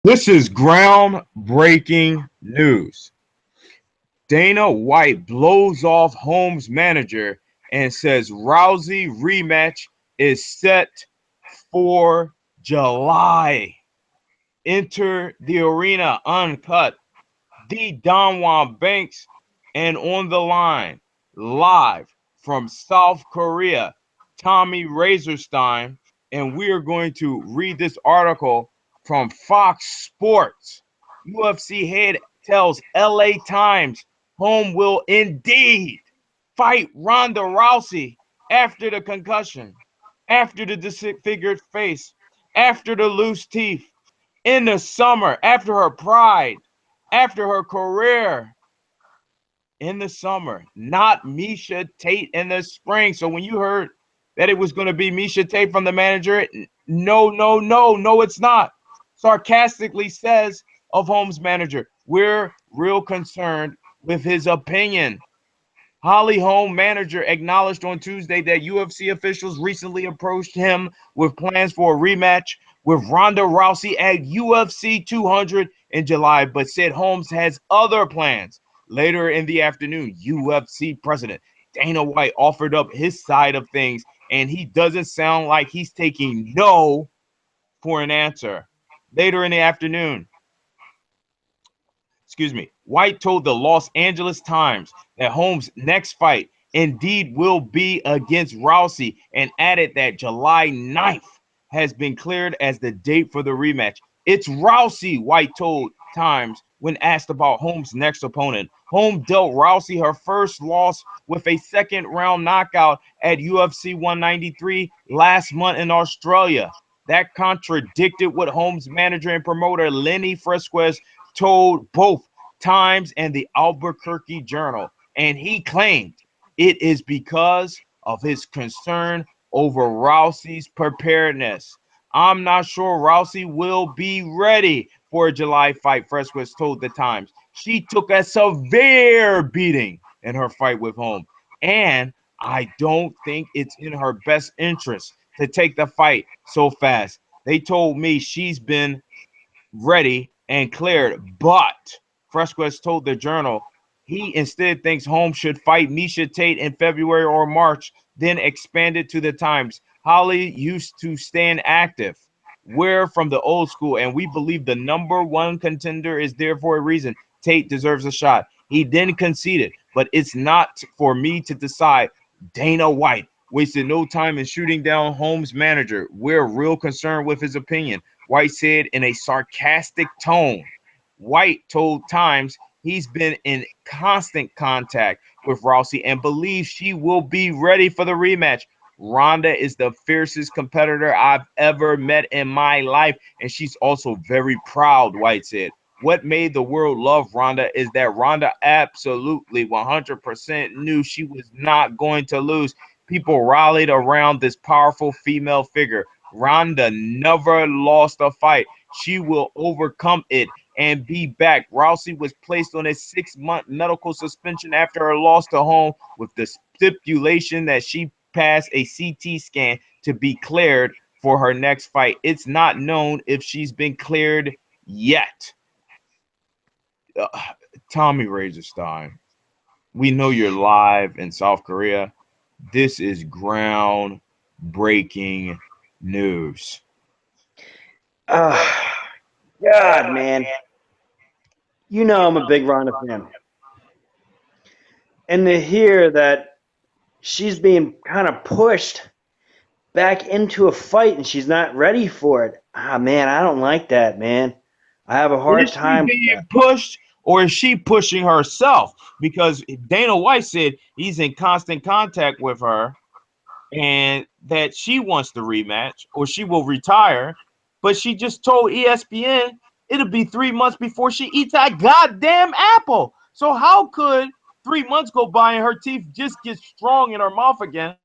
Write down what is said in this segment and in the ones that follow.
This is groundbreaking news. Dana White blows off Holm's manager and says Rousey rematch is set for July. Enter the arena uncut. The Don Juan Banks and on the line, live from South Korea, Tommy Razorstein, and we are going to read this article from Fox Sports. UFC head tells LA Times Holm will indeed fight Ronda Rousey after the concussion, after the disfigured face, after the loose teeth, in the summer, after her pride, after her career, in the summer, not Misha Tate in the spring. So when you heard that it was going to be Misha Tate from the manager, no, it's not. Sarcastically says of Holm's manager, we're real concerned with his opinion. Holly Holm, manager, acknowledged on Tuesday that UFC officials recently approached him with plans for a rematch with Ronda Rousey at UFC 200 in July, but said Holmes has other plans. Later in the afternoon, UFC president Dana White offered up his side of things, and he doesn't sound like he's taking no for an answer. Later in the afternoon, White told the Los Angeles Times that Holmes' next fight indeed will be against Rousey and added that July 9th has been cleared as the date for the rematch. It's Rousey, White told Times when asked about Holmes' next opponent. Holmes dealt Rousey her first loss with a second round knockout at UFC 193 last month in Australia. That contradicted what Holmes' manager and promoter Lenny Fresquez told both Times and the Albuquerque Journal, and he claimed it is because of his concern over Rousey's preparedness. I'm not sure Rousey will be ready for a July fight, Fresquez told the Times. She took a severe beating in her fight with Holm, and I don't think it's in her best interest to take the fight so fast. They told me she's been ready and cleared, but Fresquez told the Journal he instead thinks Holmes should fight Misha Tate in February or March, then expanded to the Times. Holly used to stand active. We're from the old school, and we believe the number one contender is there for a reason. Tate deserves a shot. He then conceded, but it's not for me to decide. Dana White wasted no time in shooting down Holmes' manager. We're real concerned with his opinion, White said in a sarcastic tone. White told Times he's been in constant contact with Rousey and believes she will be ready for the rematch. Ronda is the fiercest competitor I've ever met in my life, and she's also very proud, White said. What made the world love Ronda is that Ronda absolutely 100% knew she was not going to lose. People rallied around this powerful female figure. Ronda never lost a fight. She will overcome it and be back. Rousey was placed on a 6-month medical suspension after her loss to Holm with the stipulation that she pass a CT scan to be cleared for her next fight. It's not known if she's been cleared yet. Uh, Tommy Razorstein, we know you're live in South Korea. This is groundbreaking news. Oh, God, man. You know I'm a big Ronda fan. And to hear that she's being kind of pushed back into a fight and she's not ready for it. Ah, man, I don't like that, man. I have a hard Is she time with being that. pushed or is she pushing herself? Because Dana White said he's in constant contact with her and that she wants the rematch or she will retire. But she just told ESPN it'll be 3 months before she eats that goddamn apple. So how could 3 months go by and her teeth just get strong in her mouth again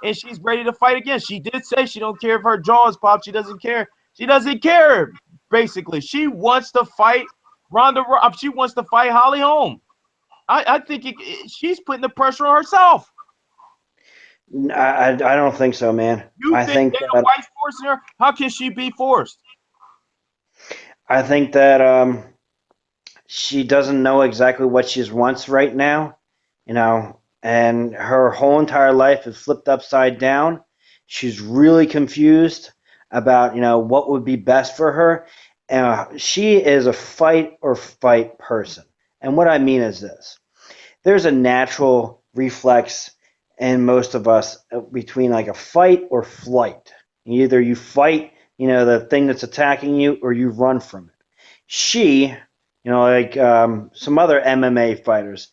and she's ready to fight again? She did say she don't care if her jaw is popped. She doesn't care. She doesn't care. Basically, she wants to fight Ronda. She wants to fight Holly Holm. I think she's putting the pressure on herself. I don't think so, man. You I think think Dana that White's forcing her? How can she be forced? I think that she doesn't know exactly what she wants right now, and her whole entire life is flipped upside down. She's really confused about, what would be best for her. She is a fight or fight person. And what I mean is this: there's a natural reflex in most of us between like a fight or flight. Either you fight, the thing that's attacking you, or you run from it. She, like some other MMA fighters,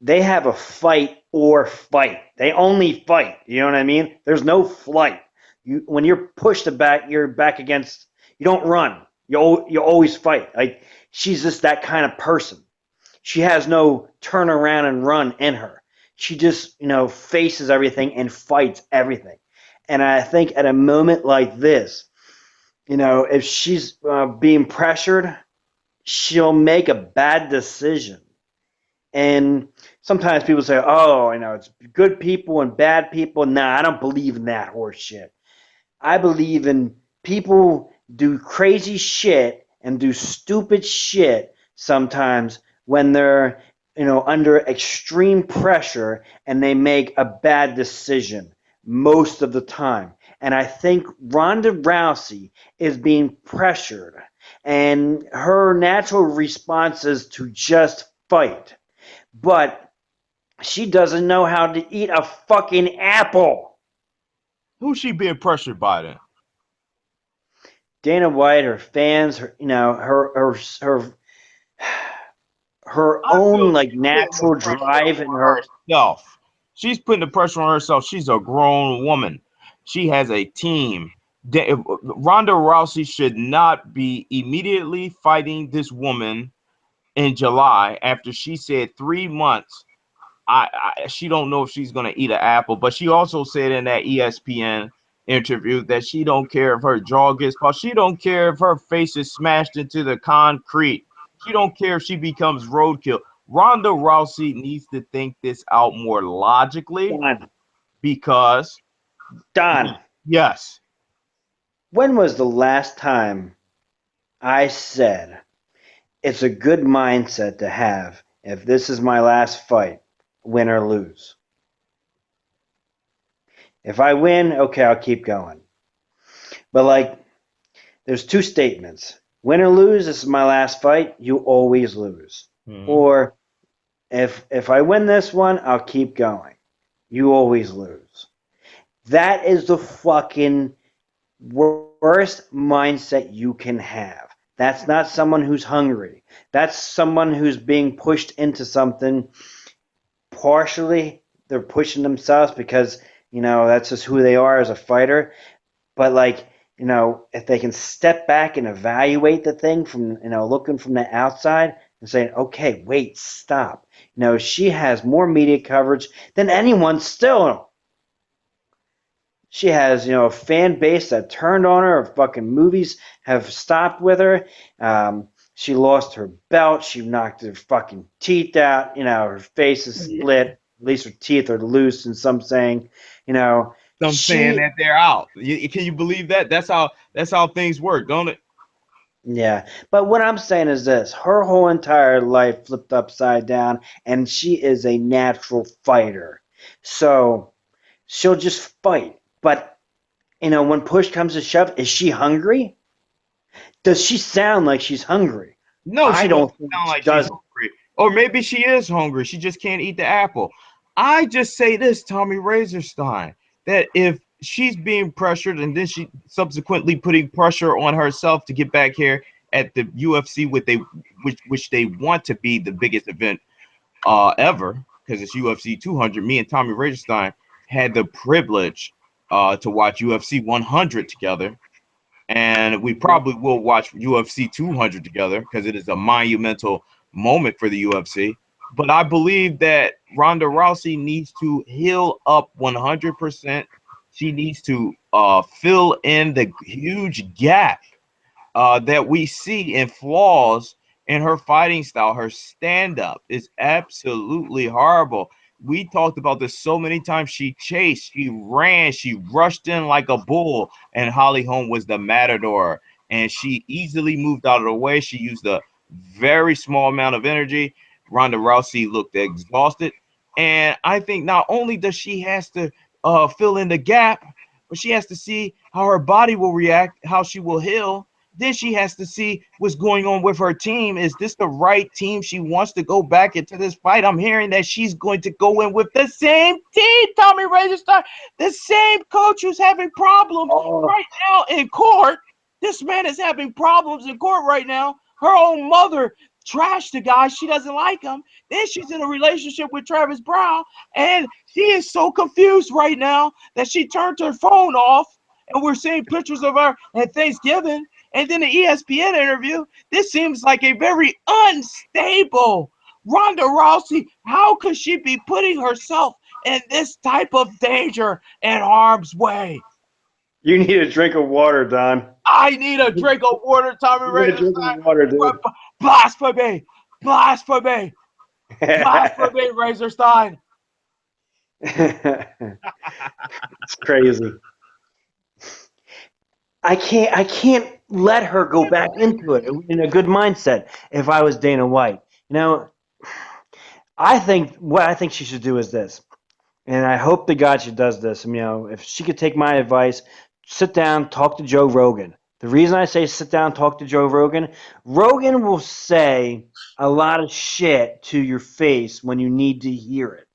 they have a fight or fight. They only fight. You know what I mean? There's no flight. When you're pushed back, you're back against. You don't run. You always fight. Like she's just that kind of person. She has no turn around and run in her. She just, faces everything and fights everything. And I think at a moment like this, if she's being pressured, she'll make a bad decision. And sometimes people say, "Oh, it's good people and bad people." Nah, I don't believe in that horse shit. I believe in people do crazy shit and do stupid shit sometimes when they're, under extreme pressure and they make a bad decision most of the time. And I think Ronda Rousey is being pressured, and her natural response is to just fight. But she doesn't know how to eat a fucking apple. Who's she being pressured by then? Dana White, her fans, her I feel own like she's putting the natural pressure drive and on her. herself. She's putting the pressure on herself. She's a grown woman. She has a team. Ronda Rousey should not be immediately fighting this woman in July after she said 3 months. She don't know if she's gonna eat an apple, but she also said in that ESPN interview that she don't care if her jaw gets caught. She don't care if her face is smashed into the concrete. She don't care if she becomes roadkill. Ronda Rousey needs to think this out more logically Don, because Don, yes, when was the last time I said it's a good mindset to have if this is my last fight, win or lose? If I win, okay, I'll keep going. But like, there's two statements: win or lose. This is my last fight. You always lose. mm-hmm. Or if I win this one, I'll keep going. You always lose. That is the fucking worst mindset you can have. That's not someone who's hungry. That's someone who's being pushed into something. Partially, they're pushing themselves because, that's just who they are as a fighter. But, like, if they can step back and evaluate the thing from, looking from the outside and saying, okay, wait, stop. She has more media coverage than anyone still. She has, a fan base that turned on her. Her fucking movies have stopped with her. She lost her belt. She knocked her fucking teeth out. Her face is split. At least her teeth are loose, and some saying, you know, Some saying she, that they're out. Can you believe that? That's how things work, don't it? yeah. But what I'm saying is this: her whole entire life flipped upside down, and she is a natural fighter. So she'll just fight. But when push comes to shove, is she hungry? Does she sound like she's hungry? No, I she doesn't don't think sound she like she's does. hungry. Or maybe she is hungry. She just can't eat the apple. I just say this, Tommy Razorstein, that if she's being pressured and then she subsequently putting pressure on herself to get back here at the UFC which they want to be the biggest event ever, because it's UFC 200. Me and Tommy Razorstein had the privilege to watch UFC 100 together, and we probably will watch UFC 200 together because it is a monumental moment for the UFC. But I believe that Ronda Rousey needs to heal up 100%. She needs to fill in the huge gap that we see in flaws in her fighting style. Her stand up is absolutely horrible. We talked about this so many times. She chased, she ran, she rushed in like a bull, and Holly Holm was the matador. and she easily moved out of the way. She used a very small amount of energy. Ronda Rousey looked exhausted, and I think not only does she has to fill in the gap, but she has to see how her body will react, how she will heal. Then she has to see what's going on with her team. Is this the right team she wants to go back into this fight? I'm hearing that she's going to go in with the same team, Tommy Razorstein, the same coach who's having problems Oh, right now in court. This man is having problems in court right now. Her own mother trashed the guy. She doesn't like him. Then she's in a relationship with Travis Brown, and she is so confused right now that she turned her phone off. And we're seeing pictures of her at Thanksgiving. And then the ESPN interview. This seems like a very unstable Ronda Rousey. How could she be putting herself in this type of danger and harm's way? you need a drink of water, Don. I need a drink of water, Tommy You need a drink Razorstein. of water, dude. Blasphemy! Blasphemy! Blasphemy, Razorstein! It's crazy. I can't let her go back into it in a good mindset if I was Dana White. You know, what I think she should do is this. And I hope to God she does this. If she could take my advice, sit down, talk to Joe Rogan. The reason I say sit down, talk to Joe Rogan, Rogan will say a lot of shit to your face when you need to hear it.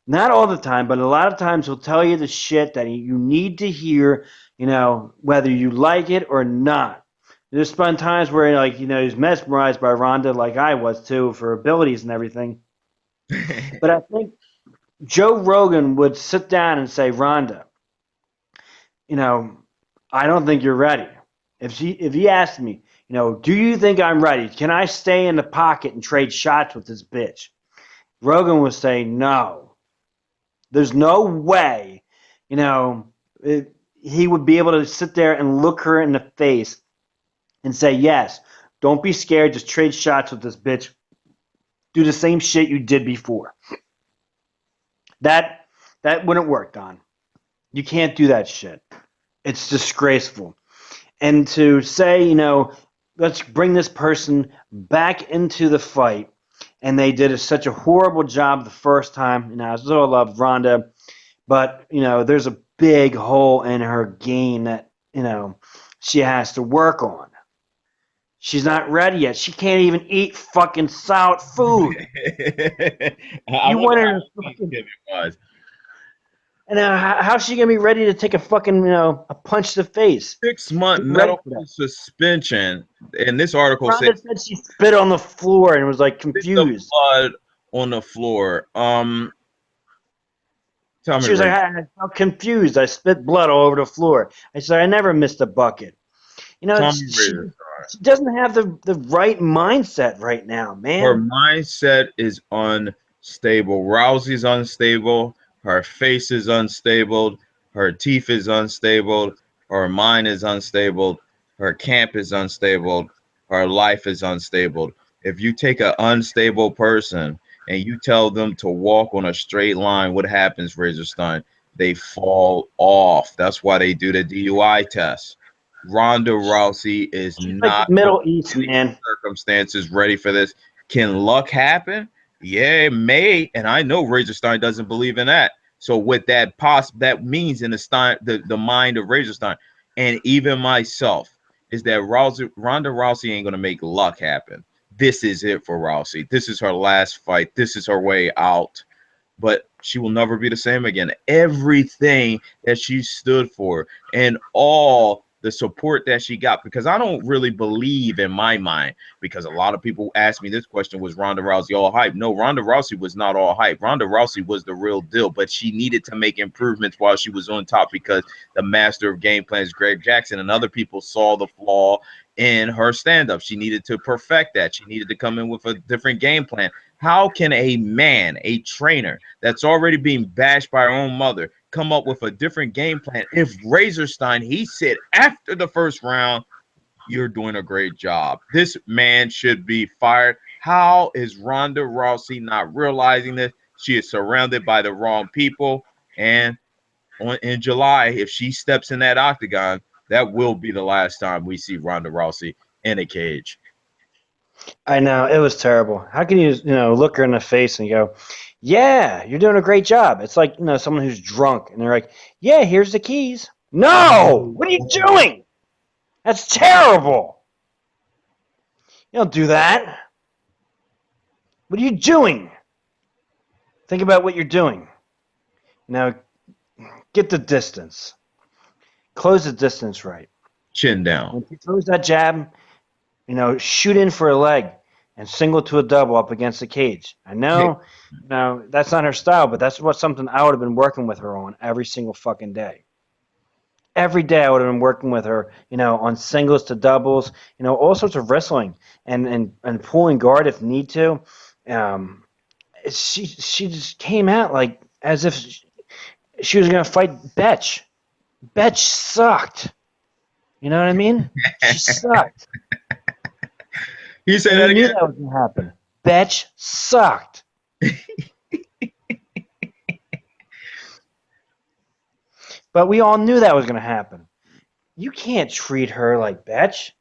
Not all the time, but a lot of times he'll tell you the shit that you need to hear, whether you like it or not. There's been times where, he's mesmerized by Ronda like I was too for abilities and everything. But I think Joe Rogan would sit down and say, Ronda, you know, I don't think you're ready. If he asked me, do you think I'm ready? Can I stay in the pocket and trade shots with this bitch? Rogan would say, no. There's no way, you know, he would be able to sit there and look her in the face and say, yes, don't be scared. Just trade shots with this bitch. Do the same shit you did before. That that wouldn't work, Don. You can't do that shit. It's disgraceful. And to say, let's bring this person back into the fight, and they did such a horrible job the first time. I still love Ronda, but there's a big hole in her game that she has to work on. She's not ready yet. She can't even eat fucking solid food. I You wonder want how her to fucking Thanksgiving was. and how's she gonna be ready to take a fucking a punch to the face? 6 month Who's ready medical for that? suspension. And this article says Ronda said she spit on the floor and was like spit the confused. blood on the floor. Tell me, She was like, Ray. I'm confused. I spit blood all over the floor. I said, I never missed a bucket. Tell me, She Razor. she doesn't have the right mindset right now, Her man. mindset is unstable. Rousey's unstable. Her face is unstable. Her teeth is unstable. Her mind is unstable. Her camp is unstable. Her life is unstable. If you take an unstable person and you tell them to walk on a straight line, what happens, Razorstein? They fall off. That's why they do the DUI test. Ronda Rousey is She's like the not Middle East, man. circumstances ready for this. Can luck happen? Yeah, it may. And I know Razorstein doesn't believe in that. So what that means in the mind of Razorstein, and even myself, is that Ronda Rousey ain't gonna make luck happen. This is it for Rousey. This is her last fight. This is her way out. But she will never be the same again. Everything that she stood for and all the support that she got, because I don't really believe in my mind, because a lot of people ask me this question, was Ronda Rousey all hype? No, Ronda Rousey was not all hype. Ronda Rousey was the real deal, but she needed to make improvements while she was on top, because the master of game plans, Greg Jackson, and other people saw the flaw in her stand-up. She needed to perfect that. She needed to come in with a different game plan. How can a man, a trainer that's already being bashed by her own mother, come up with a different game plan? If Razorstein, he said after the first round, you're doing a great job. This man should be fired. How is Ronda Rousey not realizing this? She is surrounded by the wrong people. And in July, if she steps in that octagon, that will be the last time we see Ronda Rousey in a cage. I know it was terrible. How can you look her in the face and go, "Yeah, you're doing a great job." It's like someone who's drunk and they're like, "Yeah, here's the keys." No, what are you doing? That's terrible. You don't do that. What are you doing? Think about what you're doing. Now, get the distance. Close the distance right. Chin down. When she throws that jab, shoot in for a leg and single to a double up against the cage. I know, that's not her style, but that's something I would have been working with her on every single fucking day. Every day I would have been working with her, on singles to doubles, all sorts of wrestling and pulling guard if need to. Um, she just came out like as if she was gonna fight Betch. Betch sucked. You know what I mean? She sucked. You say And that you knew again? that was going to happen. Betch sucked. But we all knew that was going to happen. You can't treat her like Betch.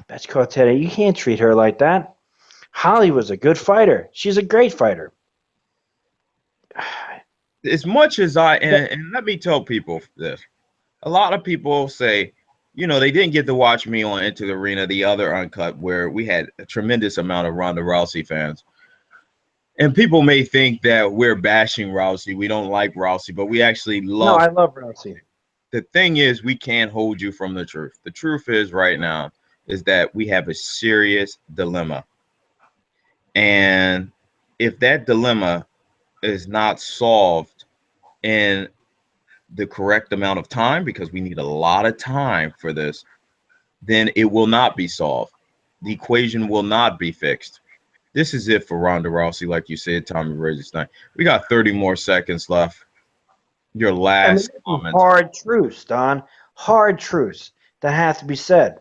Betch Cortez, you can't treat her like that. Holly was a good fighter. She's a great fighter. As much as and let me tell people this. A lot of people say, they didn't get to watch me on Into the Arena, the other uncut, where we had a tremendous amount of Ronda Rousey fans. And people may think that we're bashing Rousey. We don't like Rousey, but we actually No, love. I love Rousey. The thing is, we can't hold you from the truth. The truth is right now is that we have a serious dilemma. And if that dilemma is not solved in the correct amount of time, because we need a lot of time for this, then it will not be solved. The equation will not be fixed. This is it for Ronda Rousey, like you said, Tommy Rosenstein. We got 30 more seconds left. Your I mean, last this is comments. hard truths, Don. Hard truths that have to be said.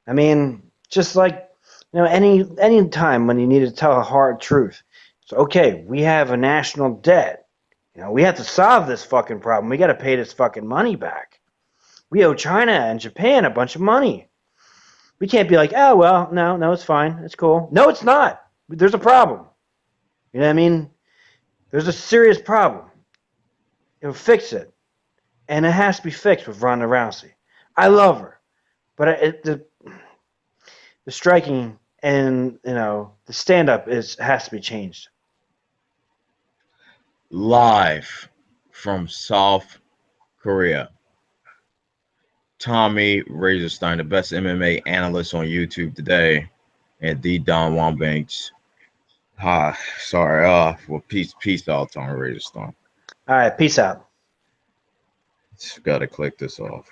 I mean, just like any time when you need to tell a hard truth. So okay, we have a national debt. We have to solve this fucking problem. We got to pay this fucking money back. We owe China and Japan a bunch of money. We can't be like, oh well, no, it's fine, it's cool. No, it's not. There's a problem. You know what I mean? There's a serious problem. Fix it, and it has to be fixed with Ronda Rousey. I love her, but the striking and the stand up has to be changed. Live from South Korea, Tommy Razorstein, the best MMA analyst on YouTube today, and the Don Juan Banks. Sorry. Well, peace out, Tommy Razorstein. All right, peace out. Just gotta click this off.